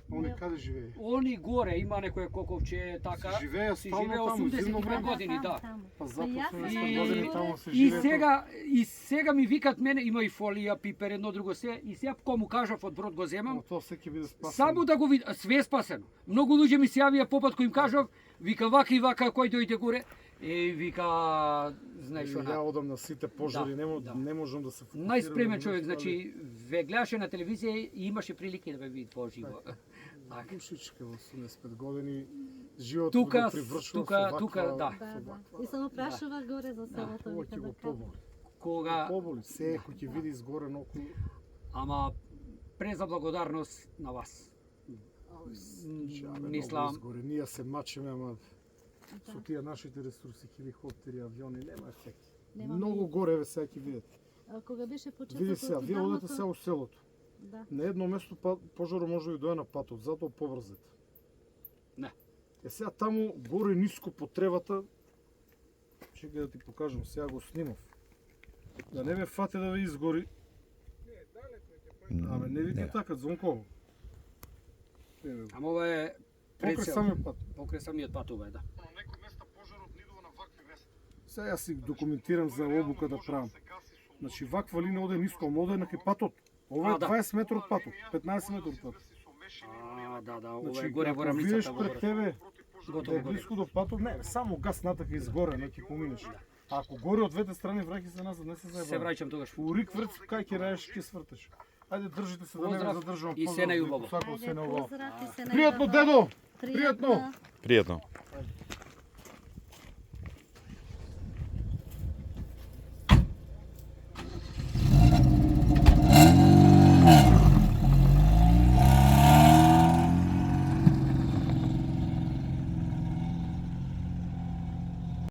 Они каде живее? Они горе, има некое коковче, така. Живее Си стално живее таму, зимно 85 време. години, да. Па И започна јас да сум сме И- години таму се И живее. сега ми викат мене, има и фолија, пипер, едно друго се, и сега кому кажав од брод го земам, Тоа се ќе биде спасено. само да го видам, све е спасено. Многу луѓе ми се јавија попат кој им кажав, вика вака и вака, кој дојде горе, вика, знаеш Ја она, одам на сите пожари, Да. не можам да се фокусирам. најспремен на човек, нешто, значи, ве гледаше на телевизија и имаше прилики да ме види поживо. али Душичка во 85 години, животот Тука- го привршува тука- со ваква... тука, да. Да, со да. ваква- И само прашува горе за селото, Ова вика ќе да го кажа. поболи. Кога, Поболи, секој ќе види изгоре околу. ама преза благодарност на вас. Мислам, Изгоре, ние се мачиме, ама со тие нашите ресурси, хеликоптери, авиони, нема ефект. Нема Многу ми- горе, сега ќе видите. А кога беше почетокот Види сега, вие ударното- одете сега у селото. Да. На едно место пожарот може да дојде на патот, затоа побрзете. Не. Сега таму горе ниско по тревата, чекај да ти покажам, сега го снимав. Да не ве фати да ве изгори. Абе, не вика така, Звонко. Еве го. ама ова е Покрај прецел, самиот пат. покрај самиот пат ова е, да. На некои места пожарот не идува на вакви места. Сега јас си документирам за обука да правам. Значи ваква линија оде ниско, ама оде на кај патот. Ова е Да. 20 метри од патот, 15 метри од патот. Да, ова е Значи, горе ако во видиш рамницата во пред горе. тебе, да Готово е горе. близко до патот, не, само газ натака изгоре, не ќе поминеш. А ако горе од двете страни враќи се назад, не се Се заебава. враќам тогаш. У Рикврц, кај ќе раеш, ќе свртеш. Ајде, држите се да не ме Поздрав задржувам. и се најубаво. Сакам се Ајде, најубаво. поздрав и се Пријатно, најубаво. дедо! Пријатно. Пријатно.